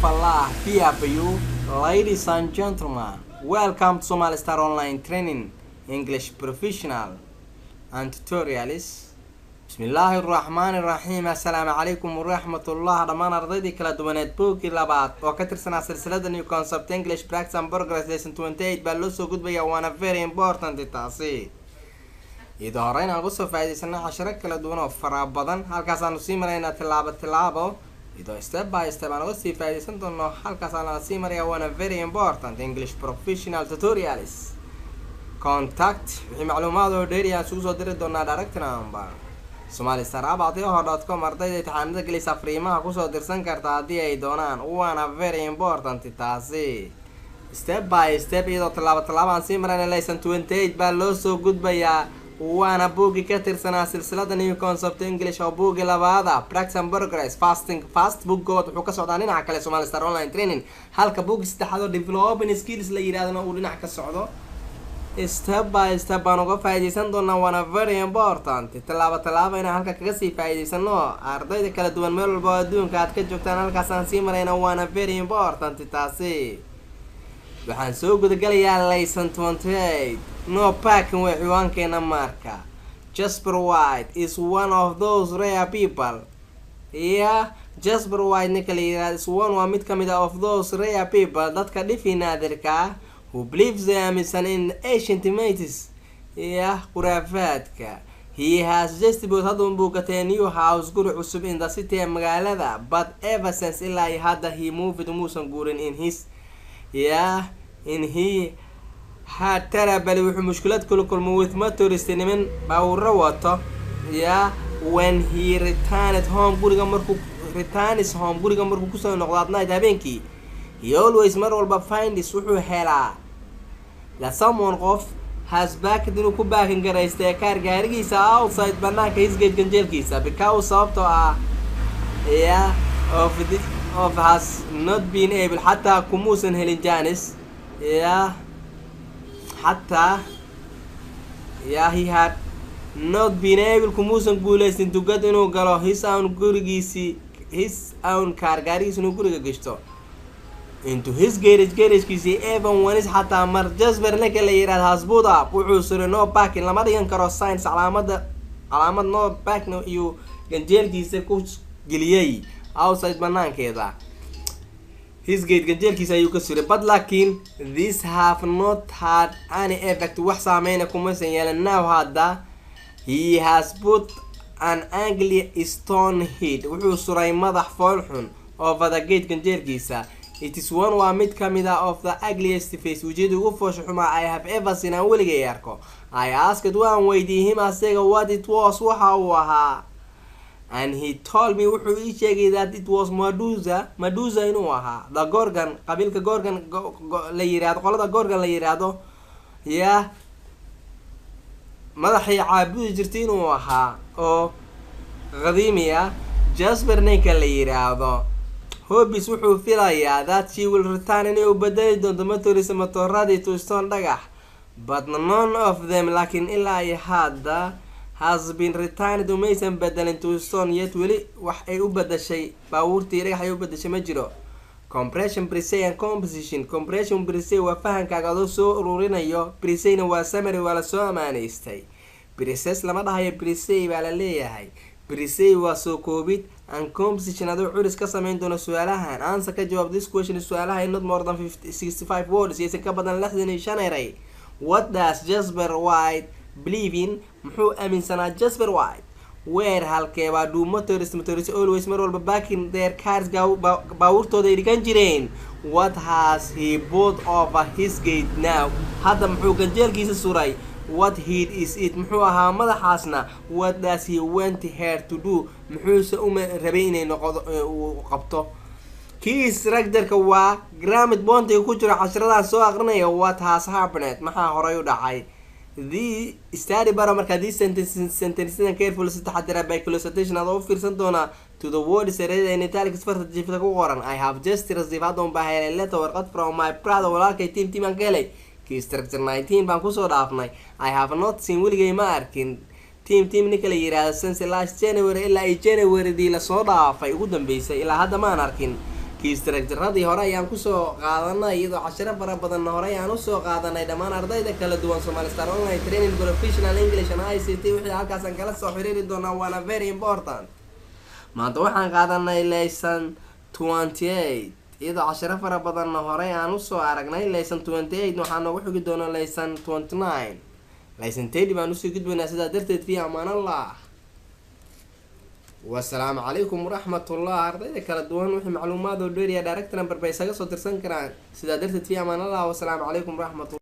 Allah be upon you, ladies and gentlemen. Welcome to Somali Star Online Training English Professional and Tutorials. Bismillahirrahmanirrahim. Assalamu alaikum warahmatullah. Dhammaan ardaydii kala duwaneed boogii labaad oo ka tirsanaa silsilada New Concept English Practice and Progress Lesson 28 baa loo soo gudbaya waana very important taasi. Iyadoo horeyna aan kusoo faa'iidaysana casharo kala duwan oo fara badan halkaas aanu sii maraynaa tilaabo iyadoo step by step aan uga sii faa'iidaysan doono halkaas aan sii maraya waana very important English Professional Tutorials. Contact wixii macluumaad oo dheeri aan isugu soo diri doonaa direct number somalistarabad.com ardayda imtixaanada gelisa fariimaha kusoo dirsan karta haddii ay doonaan waana very important taasi. Step by step iyadoo tilaabo aan sii marayna lesson 28 baa loo soo gudbayaa waana buugi ka tirsanaa silsilada New Concept English oo buugi labaada Practice and Progress fast book god wuxuu ka socdaa dhinaca kale Somali Star Online Training halka buugi saddexaad oo developing skills la yiraahdo uu dhinac ka socdo. Step by step baan uga faa'iidaysan doonaa waana very important tilaabo inaan halka kaga sii faa'iidaysano ardayda kala duwan meel walba adduunka aad ka joogtaan halkaas aan sii marayna waana very important taasi. waxaan soo gudagalayaa lesson 28 no packing way ciwaankeena marka. Jasper White is one of those rare people. Jasper White ninka is one waa mid kamid of those rare people dadka dhifi naadirka who believes they aaminsan in ancient myths khuraafaadka. He has just bought a new house guri cusub in the city ee magaalada but ever since ilaa hadda he moved muusan guurin in his he had terrible wuxuu mushkilad kula kulmo with motorist niman baawro wato when he returned home guriga markuu kusoo noqdo at night habeenkii he always mar walba finds wuxuu helaa that someone qof has backed inuu ku baakin garaystay kaar gaarigiisa outside banaanka his gate ganjeelkiisa because sababtoo ah of has not been able xataa kumuusan helin jaanis he had not been able kumuusan guuleysin dugad inuu galo his own car gaarigiisa inuu guriga gashto into his garagekiisii even wanis xataa mar Jasper ninka la yiraahdo hasbuud up wuxuu suray no parking lama dhigan karo signs calaamad no parking iyo ganjeelkiisa ku geliyay outside banaankeeda his gate ganjeelkiisa ayuu ka suray but laakiin this have not had any effect wax saameyn kuma yeelan now hadda he has put an ugly stone head wuxuu suray madax fool xun over the gate ganjeelkiisa. It is one waa mid kamida of the ugliest face wajida ugu foosha xuma I have ever seen aan weligay arko. I asked waan weydiiyay him asaga what it was waxa uu ahaa and he told me wuxuu ii sheegay that it was Medusa inuu ahaa the Gorgon qabiilka Gorgon la yiraahdo qolada Gorgon la yiraahdo madaxii caabudi jirtay inuu ahaa oo qadiimiya. Jasper ninka la yiraahdo hobbies wuxuu filayaa that she will return inay u bedeli doonto motoradii to stone dhagax but none of them laakiin ilaa hadda has been returned umaysan bedelin to stone yet weli wax ay u bedeshay baabuurtii dhagax ay u bedeshay ma jiro. Compression preset and composition. Compression preset waa fahankaaga adoo soo ururinayo presetna waa summary waa la soo amaaneystay. Preset lama dhahayo preset baa la leeyahay. Preset waa soo koobid and composition adoo curis ka sameyn doono su'aalahan answer ka jawaab this question su'aalaha not more than 65 words iyo ka badan 65 eray. What does Jasper White believe in? muxuu aaminsanaa Jasper White? Where halkee baa do motorist always mar walba backing their cars baawurtooda ay dhigan jireen? What has he bought over his gate now? hadda muxuu ganjeelkiisa suray? What head is it? muxuu ahaa madaxaasna? What does he want her to do? muxuuse rabay inay noqdo qabto? Key structure-ka waa grammar bontiga ku jira casharada soo aqrinaya what has happened maxaa horay u dhacay. The study marka these sentences carefully si taxadar by consultation adoo fiirsan doona to the words ereyada in italics farta jifta ku qoran. I have just received adoo baahay letter warqad from my brother walaalkay team aan galay. Key structure 19 baan ku soo dhaafnay. I have not seen weligay ma arkin team ninka la yiraahdo since last January ilaa January dii la soo dhaafay ugu dambeysay ilaa hadda ma arkin. structure-radii hore ayaan kusoo qaadanay iyadoo cashiro fara badanna hore ayaan usoo qaadanay dhammaan ardayda kala duwan Somali Star Online Training Professional English and ICT wixii halkaasaan kala soo xiriiri doonaa waana very important. maanta waxaan qaadanay lesson 28 iyadoo cashiro fara badanna hore aan usoo aragnay. lesson 28 waxaa noogu xigi doona lesson 29. lesson 30 baan usii gudbaynaa sidaa darteed fi amaan allah. والسلام عليكم ورحمة الله. ardayda kala duwan wixii macluumaad oo dheer iyo direct number bay isaga soo dirsan karaan sidaa darteed fi amaan allah. والسلام عليكم ورحمة الله.